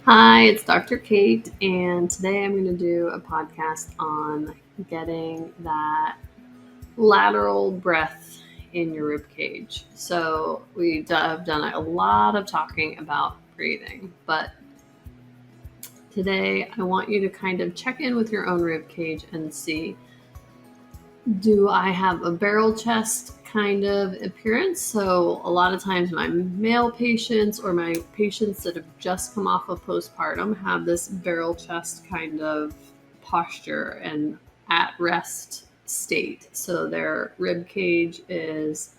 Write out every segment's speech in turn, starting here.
Hi, it's Dr. Kate, and today I'm going to do a podcast on getting that lateral breath in your rib cage. So, have done a lot of talking about breathing, but today I want you to kind of check in with your own rib cage and see, do I have a barrel chest kind of appearance? So a lot of times my male patients or my patients that have just come off of postpartum have this barrel chest kind of posture and at rest state. So their rib cage is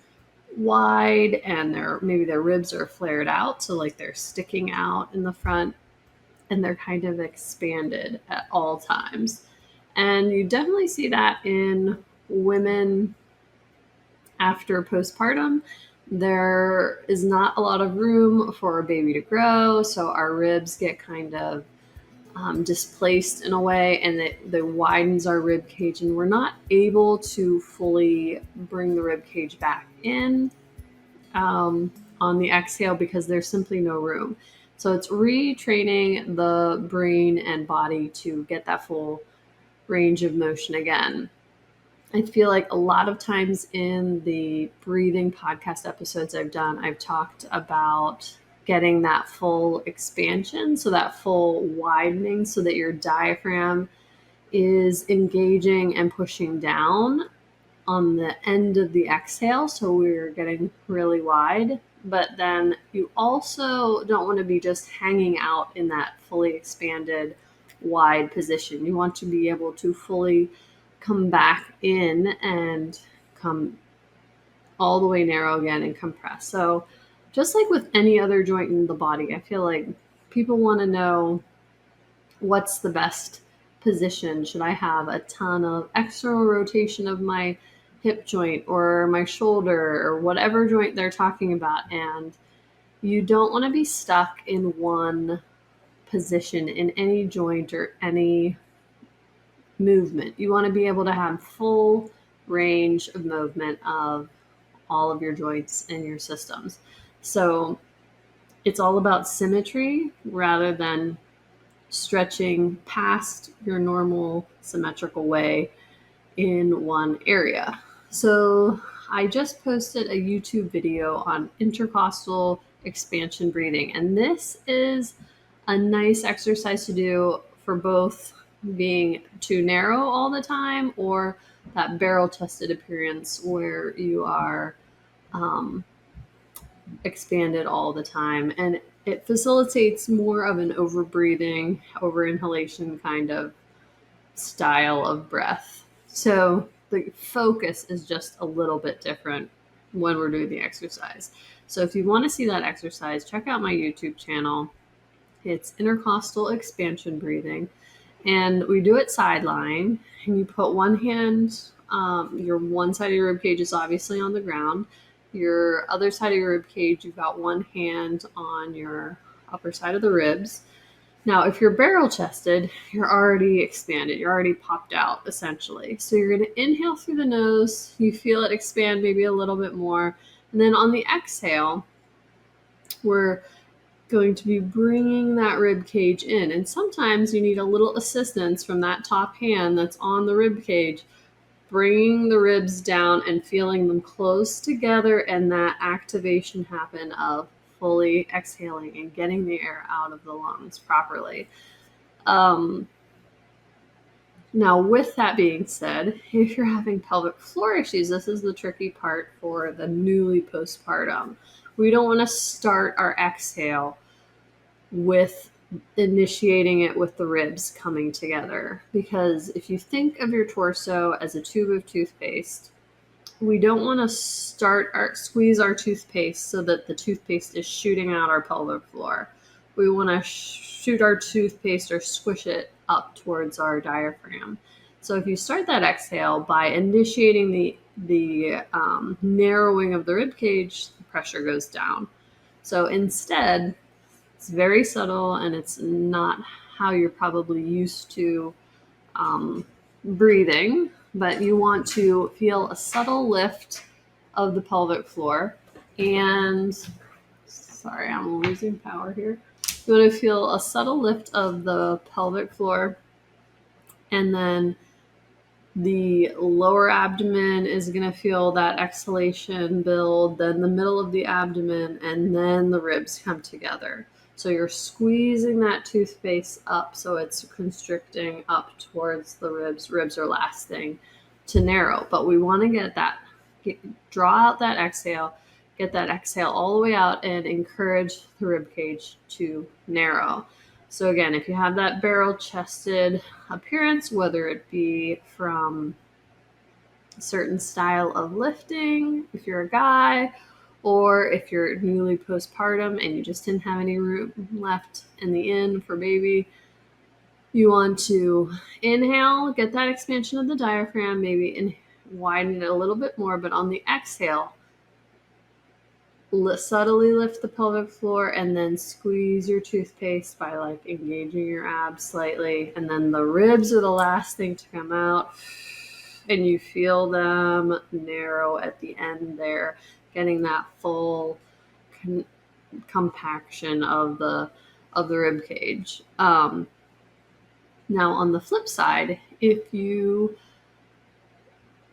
wide and maybe their ribs are flared out, so like they're sticking out in the front and they're kind of expanded at all times. And you definitely see that in women after postpartum. There is not a lot of room for a baby to grow, so our ribs get kind of displaced in a way, and that widens our rib cage, and we're not able to fully bring the rib cage back in on the exhale because there's simply no room. So it's retraining the brain and body to get that full range of motion again. I feel like a lot of times in the breathing podcast episodes I've done, I've talked about getting that full expansion, so that full widening, so that your diaphragm is engaging and pushing down on the end of the exhale. So we're getting really wide, but then you also don't want to be just hanging out in that fully expanded wide position. You want to be able to fully come back in and come all the way narrow again and compress. So just like with any other joint in the body, I feel like people want to know, what's the best position? Should I have a ton of external rotation of my hip joint or my shoulder or whatever joint they're talking about? And you don't want to be stuck in one position in any joint or any movement. You want to be able to have full range of movement of all of your joints and your systems. So it's all about symmetry rather than stretching past your normal symmetrical way in one area. So I just posted a YouTube video on intercostal expansion breathing, and this is a nice exercise to do for both being too narrow all the time or that barrel chested appearance where you are um, expanded all the time. And it facilitates more of an over breathing, over inhalation kind of style of breath. So the focus is just a little bit different when we're doing the exercise. So if you want to see that exercise, check out my YouTube channel. It's intercostal expansion breathing. And we do it side lying. And you put one hand, your one side of your rib cage is obviously on the ground. Your other side of your rib cage, you've got one hand on your upper side of the ribs. Now, if you're barrel chested, you're already expanded. You're already popped out, essentially. So you're going to inhale through the nose. You feel it expand maybe a little bit more. And then on the exhale, we're going to be bringing that rib cage in. And sometimes you need a little assistance from that top hand that's on the rib cage, bringing the ribs down and feeling them close together, and that activation happen of fully exhaling and getting the air out of the lungs properly. Now, with that being said, if you're having pelvic floor issues, this is the tricky part for the newly postpartum. We don't want to start our exhale with initiating it with the ribs coming together, because if you think of your torso as a tube of toothpaste, we don't want to squeeze our toothpaste so that the toothpaste is shooting out our pelvic floor. We want to shoot our toothpaste or squish it up towards our diaphragm. So if you start that exhale by initiating the narrowing of the rib cage, the pressure goes down. So instead, it's very subtle, and it's not how you're probably used to breathing, but you want to feel a subtle lift of the pelvic floor. And sorry, I'm losing power here. You want to feel a subtle lift of the pelvic floor, and then the lower abdomen is going to feel that exhalation build, then the middle of the abdomen, and then the ribs come together. So you're squeezing that toothpaste up so it's constricting up towards the ribs. Ribs are lasting to narrow, but we want to draw out that exhale, get that exhale all the way out, and encourage the rib cage to narrow. So again, if you have that barrel chested appearance, whether it be from a certain style of lifting, if you're a guy, or if you're newly postpartum and you just didn't have any room left in the inn for baby, you want to inhale, get that expansion of the diaphragm, maybe widen it a little bit more, but on the exhale, subtly lift the pelvic floor and then squeeze your toothpaste by like engaging your abs slightly, and then the ribs are the last thing to come out, and you feel them narrow at the end there, getting that full compaction of the rib cage. Now on the flip side, if you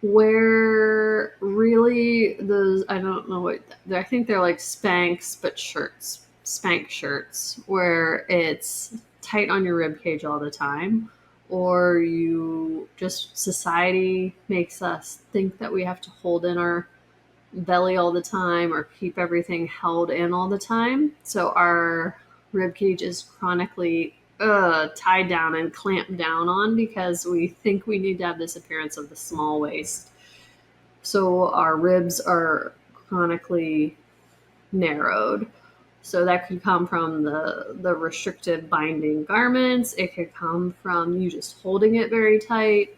wear really those, I don't know what, I think they're like Spanx, but shirts, Spanx shirts, where it's tight on your rib cage all the time, or you just, society makes us think that we have to hold in our belly all the time or keep everything held in all the time. So our rib cage is chronically tied down and clamped down on because we think we need to have this appearance of the small waist. So our ribs are chronically narrowed. So that could come from the restrictive binding garments. It could come from you just holding it very tight.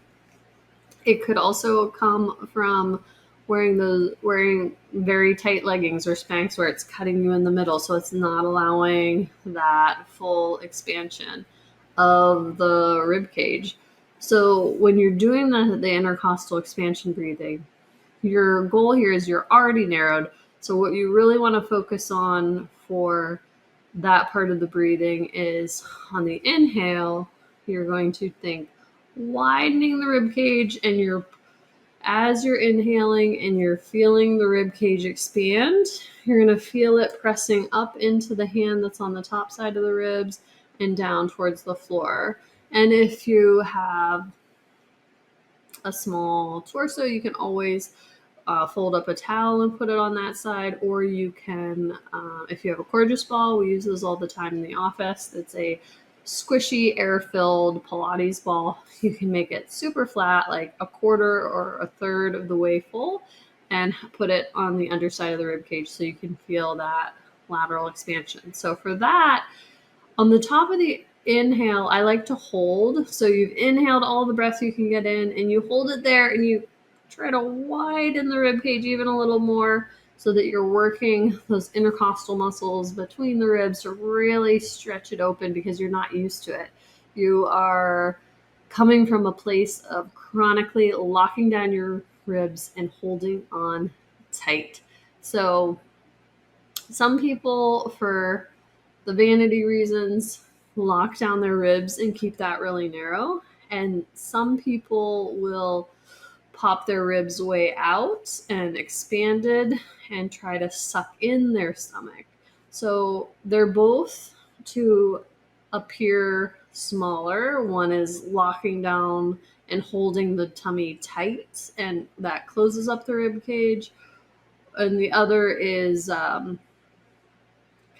It could also come from wearing very tight leggings or Spanx where it's cutting you in the middle, so it's not allowing that full expansion of the rib cage. So when you're doing the intercostal expansion breathing, your goal here is you're already narrowed. So what you really want to focus on for that part of the breathing is on the inhale, you're going to think widening the rib cage, and as you're inhaling and you're feeling the rib cage expand, you're going to feel it pressing up into the hand that's on the top side of the ribs and down towards the floor. And if you have a small torso, you can always fold up a towel and put it on that side, or you can, if you have a Coregeous ball, we use those all the time in the office. It's a squishy, air-filled Pilates ball. You can make it super flat, like a quarter or a third of the way full, and put it on the underside of the rib cage so you can feel that lateral expansion. So for that, on the top of the inhale, I like to hold. So you've inhaled all the breath you can get in, and you hold it there, and you try to widen the rib cage even a little more so that you're working those intercostal muscles between the ribs to really stretch it open, because you're not used to it. You are coming from a place of chronically locking down your ribs and holding on tight. So some people, for the vanity reasons, lock down their ribs and keep that really narrow. And some people will pop their ribs way out and expanded and try to suck in their stomach. So they're both to appear smaller. One is locking down and holding the tummy tight, and that closes up the rib cage. And the other is kind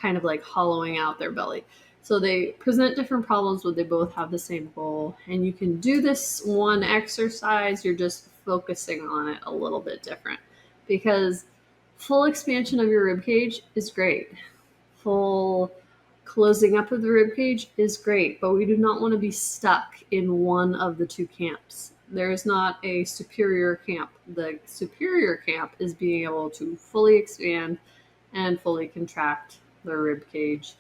of like hollowing out their belly. So they present different problems, but they both have the same goal. And you can do this one exercise, you're just focusing on it a little bit different, because full expansion of your rib cage is great. Full closing up of the rib cage is great, but we do not want to be stuck in one of the two camps. There is not a superior camp. The superior camp is being able to fully expand and fully contract the rib cage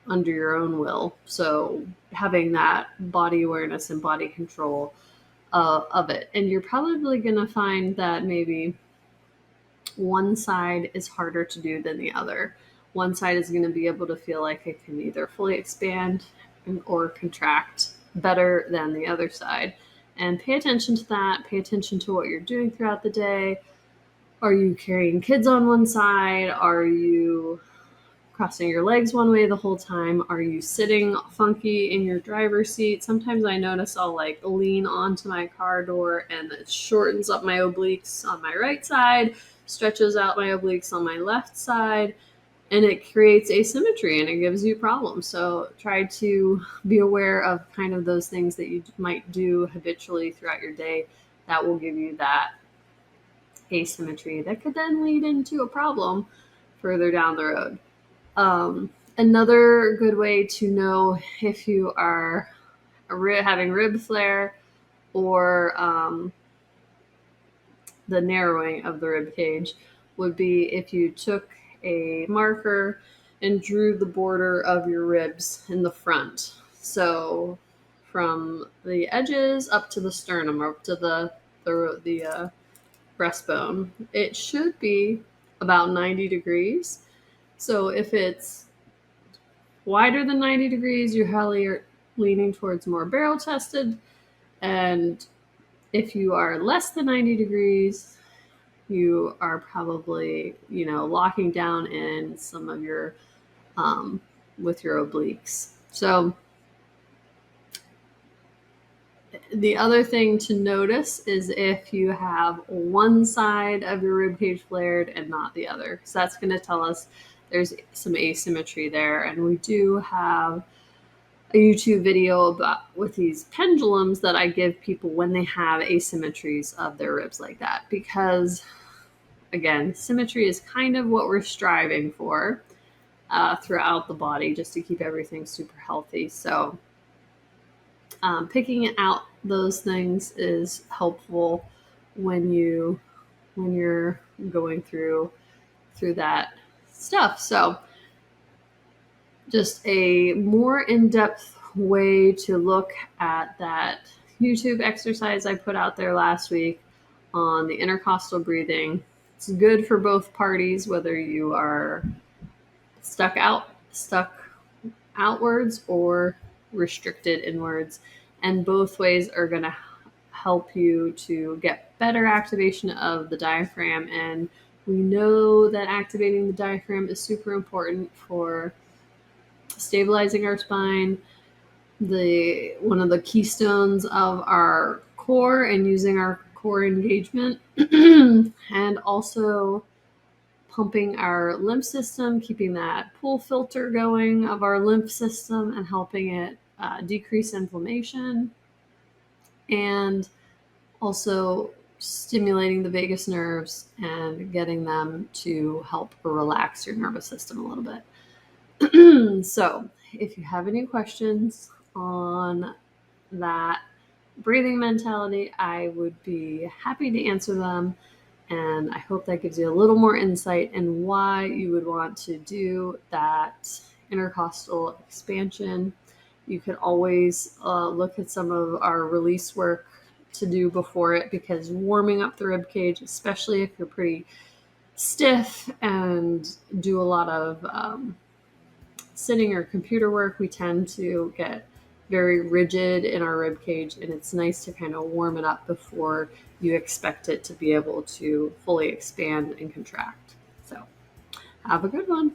under your own will. So having that body awareness and body control of it. And you're probably going to find that maybe one side is harder to do than the other. one side is going to be able to feel like it can either fully expand or contract better than the other side. And pay attention to that. Pay attention to what you're doing throughout the day. Are you carrying kids on one side? Are you crossing your legs one way the whole time? Are you sitting funky in your driver's seat? Sometimes I notice I'll like lean onto my car door and it shortens up my obliques on my right side, stretches out my obliques on my left side, and it creates asymmetry and it gives you problems. So try to be aware of kind of those things that you might do habitually throughout your day that will give you that asymmetry that could then lead into a problem further down the road. Another good way to know if you are having rib flare or the narrowing of the rib cage would be if you took a marker and drew the border of your ribs in the front. So from the edges up to the sternum or up to the breastbone, it should be about 90 degrees. So if it's wider than 90 degrees, you're probably leaning towards more barrel chested. And if you are less than 90 degrees, you are probably, locking down in some of your, with your obliques. So the other thing to notice is if you have one side of your rib cage flared and not the other. So that's going to tell us there's some asymmetry there. And we do have a YouTube video with these pendulums that I give people when they have asymmetries of their ribs like that, because again, symmetry is kind of what we're striving for throughout the body, just to keep everything super healthy. So picking out those things is helpful when you're going through that stuff. So just a more in-depth way to look at that YouTube exercise I put out there last week on the intercostal breathing. It's good for both parties, whether you are stuck outwards or restricted inwards. And both ways are going to help you to get better activation of the diaphragm. And we know that activating the diaphragm is super important for stabilizing our spine, one of the keystones of our core and using our core engagement, and also pumping our lymph system, keeping that pool filter going of our lymph system and helping it decrease inflammation, and also stimulating the vagus nerves and getting them to help relax your nervous system a little bit. So if you have any questions on that breathing mentality, I would be happy to answer them. And I hope that gives you a little more insight in why you would want to do that intercostal expansion. You could always look at some of our release work to do before it, because warming up the rib cage, especially if you're pretty stiff and do a lot of sitting or computer work, we tend to get very rigid in our rib cage, and it's nice to kind of warm it up before you expect it to be able to fully expand and contract. So have a good one.